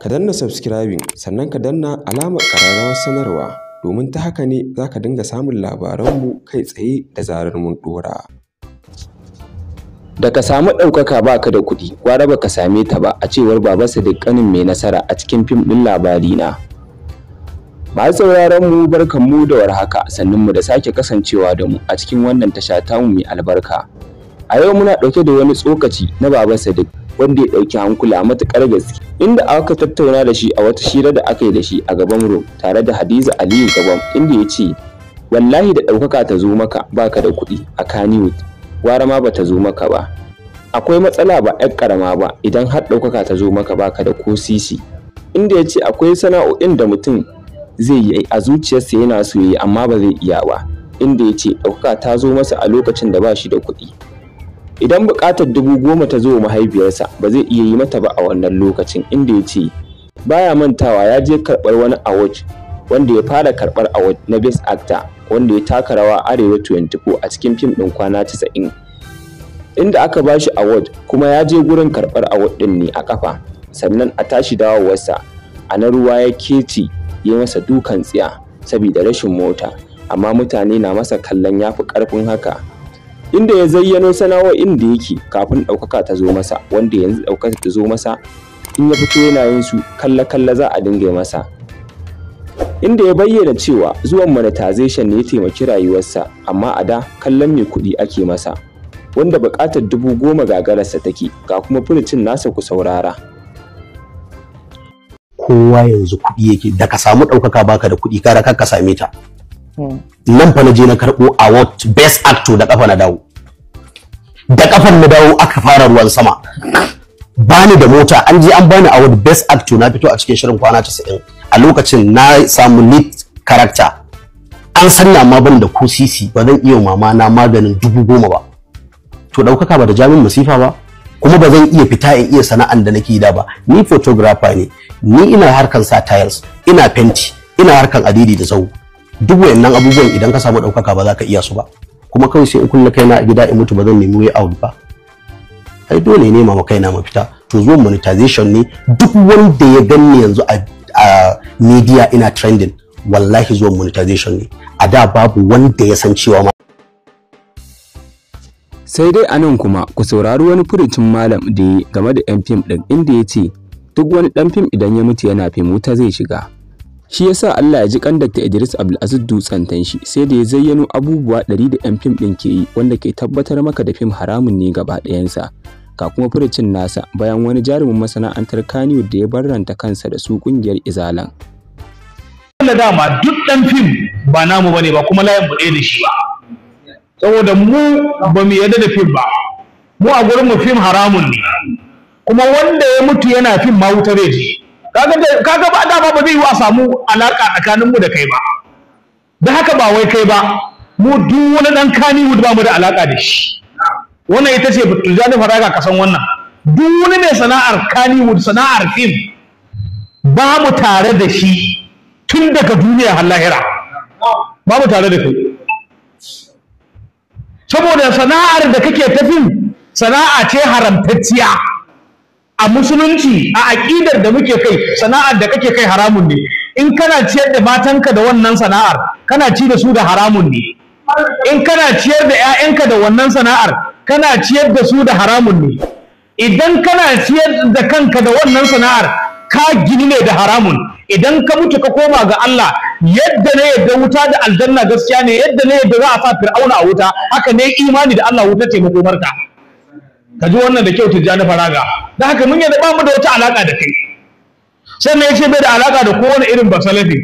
Ka danna subscribing sannan ka danna alamar ƙararrawar sanarwa domin ta haka ne za ka dinga samun labaranmu kai tsaye da zarar mun ɗora. Da ka samu ɗaukaka ba ka da kuɗi, gwara ba ka same ta ba, a cewar Baba Sadiq ƙanin mai nasara a cikin fim ɗin Labarina. Masu sauraron mu barkanmu da warhaka, sannunmu da sake kasancewa da mu a cikin wannan tasha tamu mai albarka. A yau muna ɗauke da wani tsokaci na Baba Sadiq wanda ya ɗauki hankula matuƙar gaske, inda aka tattauna da shi a wata hira da aka yi da shi a gaban Rum tare da Hadiza Aliyu Gabon, inda ya ce wallahi da ɗaukaka ta zo maka baka da kuɗi a Kannywood, gwara ma ba ta zo maka ba. Akwai matsala ba 'yar ƙarama ba idan har ɗaukaka ta zo maka baka da ko sisi. Inda ya ce akwai sana'o'in da mutum zai yi a zuciyarsa yana so yi amma ba zai iya ba, inda ya ce ɗaukaka ta zo masa a lokacin da ba shi da kuɗi. Idan buƙatar 10,000 ta zo wa mahaifiyarsa ba zai iya yi mata ba a wannan lokacin, inda ya ce baya mantawa ya je karɓar wani award wanda ya fara karɓar award na Best Actor wanda ya taka rawa Arewa 24 a cikin fim ɗin Kwana 90, inda aka ba shi award kuma ya je gurin karɓar award ɗin ne a ƙafa, sannan a tashi dawowarsa a na ruwa ya keci ya masa dukan tsiya saboda rashin mota, amma mutane na masa kallon ya fi ƙarfin haka. Inda ya zayyano sana'o'in da yake kafin ɗaukaka ta zo masa, wanda yanzu ɗaukaka ta zo masa in ya fito yana yin su kalla za a dinga masa. Inda ya bayyana cewa zuwan monetization ne ya taimaki rayuwarsa, amma a da kallon mai kuɗi ake masa, wanda buƙatar 10,000 gagararsa take. Ga kuma furucin nasa ku saurara. Kowa yanzu kuɗi yake, da ka samu ɗaukaka baka da kuɗi kara ka same ta. Nan fa na je na karɓo award Best Actor da ƙafa na dawo. Da ƙafan na dawo aka fara ruwan sama. Bani da mota, an je an bani award Best Actor, na fito a cikin shirin Kwana 90. A lokacin na samu lead character. An sanna ma ban da ko sisi, ba zan iya mama na maganin 10,000 ba. To ɗaukaka ba da jamin masifa ba, kuma ba zan iya fita in iya sana'an da nake da ba. Ni photographer ne, ni ina harkan sa tiles, ina fenti, ina harkan adidi da sau. Duk wayannan abubuwan idan ka samu ɗaukaka ba za ka iya su ba, kuma kawai sai in kulle kaina a gida in mutu ba zan nemi way out ba. Ai dole ne ma kaina mafita. To zuwan monetization ne, duk wanda ya ganni yanzu a media ina trending, wallahi zuwan monetization ne. A da babu wanda ya san cewa ma. Sai dai anan kuma ku saurari wani furucin malam da ya game da 'yan fim ɗin, inda ya ce duk wani ɗan fim idan ya mutu yana fim wuta zai shiga. Shi yasa Allah ya ji kan Dr. Idris Abdulaziz Dutsen Tanshi sai da ya zayyano abubuwa 100 da 'yan fim ɗin ke yi wanda ke tabbatar maka da fim haramun ne gaba ɗayansa. Ga kuma furucin nasa bayan wani jarumin masana'antar Kannywood da ya barranta kansa da su ƙungiyar Izalan. Allah dama duk ɗan fim ba namu bane ba, kuma layin mu ɗaya da shi ba. Saboda mu ba mu yarda da fim ba. Mu a gurin mu fim haramun ne. Kuma wanda ya mutu yana fim ma wuta zai je. Kaga ba dama ba zai yi a samu alaka tsakanin mu da kai ba. Da haka ba wai kai ba, mu duk wani dan Kannywood ba mu da alaka da shi. Wannan ita ce Tijjani Faraga ka san wannan. Duk wani mai sana'ar Kannywood, sana'ar film, ba mu tare da shi tun daga duniya har lahira. Ba mu tare da kai. Saboda sana'ar da kake ta film sana'a ce haramtacciya. A musulunci, a aƙidar da muke kai, sana'ar da kake kai haramun ne. In kana ciyar da matanka da wannan sana'ar, kana ci da su da haramun ne. In kana ciyar da 'ya'yanka da wannan sana'ar, kana ciyar da su da haramun ne. Idan kana ciyar da kanka da wannan sana'ar, ka gini ne da haramun. Idan ka mutu ka koma ga Allah, yadda ne yadda wuta da aljanna gaskiya ne, yadda ne yadda za a sa Fir'auna a wuta, haka ne imani da Allah wuta ce makomarka. Ka ji wannan da kyau Tijjani Faraga. Da haka mun yadda ba mu da wata alaka da kai. Sannan ya ce bai da alaka da kowane irin basalafi.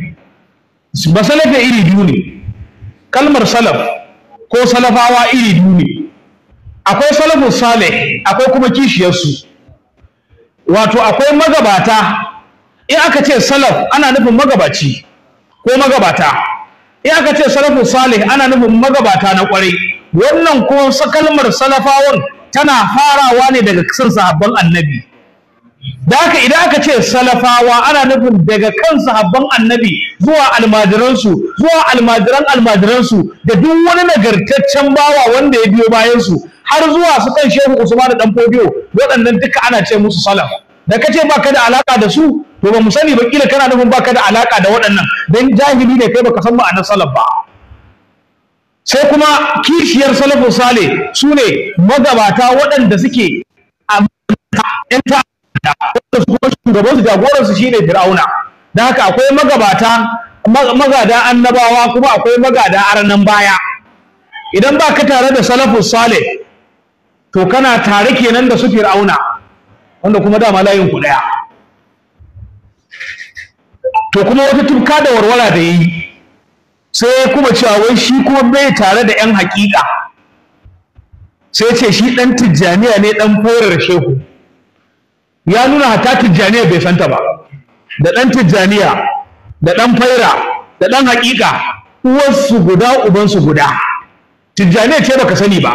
Basalafi iri biyu ne. Kalmar salaf ko salafawa iri biyu ne. Akwai salafun salih, akwai kuma kishiyarsu. Wato akwai magabata. In aka ce salaf ana nufin magabaci ko magabata. In aka ce salafun salih ana nufin magabata na kwarai. Wannan ko kalmar salafawan tana farawa ne daga kan sahabban annabi. Da haka idan aka ce salafawa ana nufin daga kan sahabban annabi zuwa almajiransu, zuwa almajiransu da duk wani nagartaccen bawa wanda ya biyo bayansu har zuwa su kan Shehu Usman da Dan Fodiyo, waɗannan duka ana ce musu salaf. Da kace baka da alaka da su, to ba mu sani ba, kila kana nufin baka da alaka da waɗannan dan jahili ne kai baka san ma'anar salaf ba. Sai kuma kishiyar salafu salih su ne magabata waɗanda suke a yan ta'adda, wanda su kuma shugabansu jagoransu shine Fir'auna. Da haka akwai magada annabawa, kuma akwai magada arnan baya. Idan ba ka tare da salafus salih to kana tare kenan da su Fir'auna, wanda kuma dama layin ku daya. To kuma wata tufka da warwara da yayi, sai kuma cewa wai shi kuma bai tare da yan hakika, sai ce shi dan tijjaniya ne, dan forar shehu. Ya nuna hatta tijjaniya bai santa ba, da dan tijjaniya da dan faira da dan hakika uwarsu guda ubansu guda. Tijjaniya ce baka sani ba,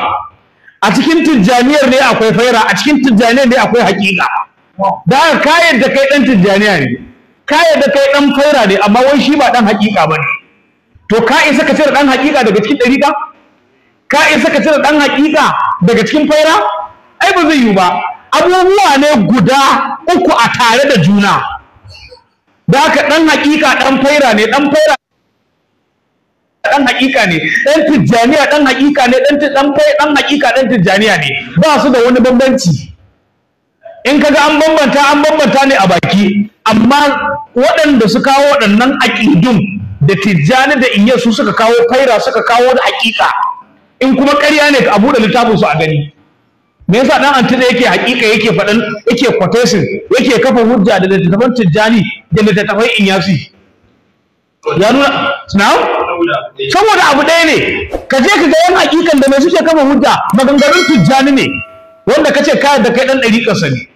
a cikin tijjaniyar ne akwai faira, a cikin tijjaniyar ne akwai hakika. Da ka yadda kai dan tijjaniya ne, ka yadda kai dan faira ne, amma wai shi ba dan hakika bane. To ka isa ka cire dan hakika daga cikin dariƙa? Ka isa ka cire dan hakika daga cikin faira? Ai ba zai yiwu ba. Abubuwa ne guda uku a tare da juna. Da haka dan hakika dan faira ne, dan faira dan hakika ne, dan tijjaniya dan hakika ne, dan hakika dan tijjaniya ne, ba su da wani bambanci. In kaga an bambanta ne a baki, amma waɗanda su kawo waɗannan aƙidun da tijjani da inya su suka kawo faira, suka kawo da hakika. In kuma ƙarya ne ka buɗe littafin su a gani. Me yasa dan antida yake hakika, yake faɗan, yake quotation, yake kafa hujja da littafin tijjani da littafin inyasi? Ya nuna saboda abu ɗaya ne. Ka je ka ga yan hakikan da mai suke kafa hujja, maganganun tijjani ne, wanda kace ka da kai dan ɗariƙarsa ne.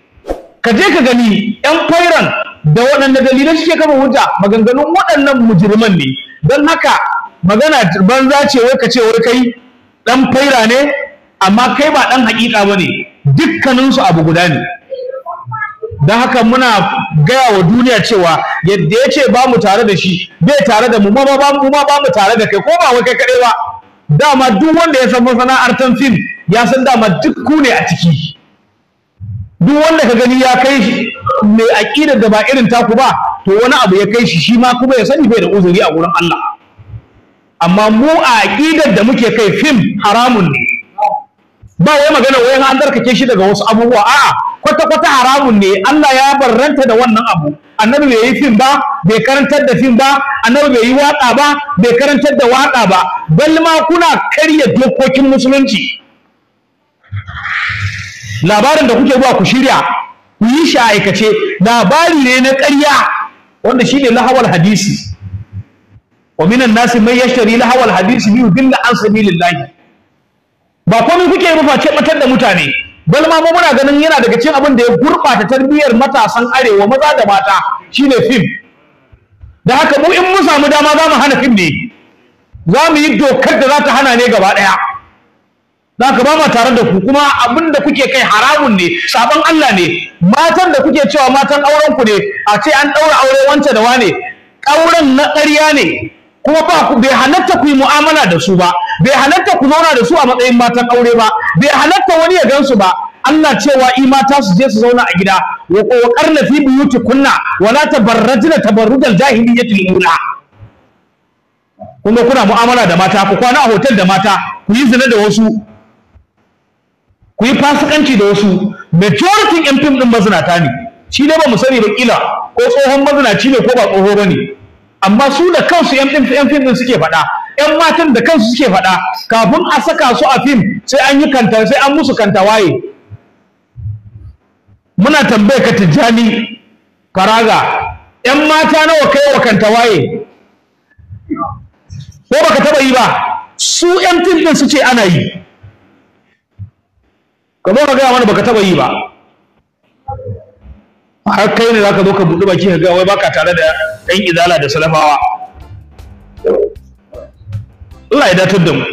Ka je ka gani yan fairan da waɗanda dalilai suke kafa hujja, maganganun waɗannan mujriman ne. Don haka magana banza ce wai ka ce wai kai dan faira ne, amma kai ba dan hakika bane. Dukkaninsu abu guda ne. Don haka muna gaya wa duniya cewa yadda ya ce ba mu tare da shi, bai tare da mu ma ba mu tare da kai, ko ba wai kai kaɗai ba. Dama duk wanda ya san masana'artar fim ya san dama duk ku ne a ciki. Duk wanda ka gani ya kai shi mai aƙidar da ba irin taku ba, to wani abu ya kai shi, shi ma kuma ya sani bai da uzuri a wurin Allah. Amma mu a aƙidar da muke kai fim haramun ne. Ba wai magana wai an darkake shi daga wasu abubuwa, a'a kwata-kwata haramun ne. Allah ya barranta da wannan abu. Annabi bai yi fim ba, bai karantar da fim ba, annabi bai yi waƙa ba, bai karantar da waƙa ba. Bal ma kuna karya dokokin musulunci. Labarin da kuke zuwa ku shirya, ku yi shi a aikace, labari ne na ƙarya, wanda shine lahawal hadisi. Wa minan nasi man yashtari lahawal hadisi liyudilla an sabilillah. Ba komai kuke rufa ce batar da mutane. Bal ma muna ganin yana daga cikin abin da ya gurɓata tarbiyyar matasan arewa maza da mata shine fim. Da haka mu in mun samu dama za mu hana fim ne, za mu yi dokar da za ta hana ne gaba ɗaya. Da haka ba ma tare da ku, kuma abin da kuke kai haramun ne, sabon Allah ne. Matan da kuke cewa matan auren ku ne, a ce an ɗaura aure wance da wane, auren na ƙarya ne. Kuma ba ku, bai halatta ku yi mu'amala da su ba, bai halatta ku zauna da su a matsayin matan aure ba, bai halatta wani ya gansu ba. Allah cewa i mata su je su zauna a gida, wa qarna fi buyutikunna wa la tabarrajna tabarrujal jahiliyyatil ula. Kuma kuna mu'amala da mata, ku kwana a hotel da mata, ku yi zina da wasu, ku yi fasikanci da wasu. Majority yan fim din mazinata ne. Shi ne ba mu sani ba, kila ko tsohon mazinaci ne ko ba tsoho ba ne. Amma su da kansu yan fim din suke faɗa, yan matan da kansu suke faɗa, kafin a saka su a fim sai an yi kanta, sai an musu kantawaye. Muna tambaye ka Tijjani Faraga, yan mata nawa kai wa kantawaye? Ko baka taba yi ba? Su yan fim din su ce ana yi. Ka zo ka gaya mana baka taba yi ba. Har kai ne zaka zo ka buɗe baki ka ga wai baka tare da ɗan izala da salafawa. Allah ya datar da mu.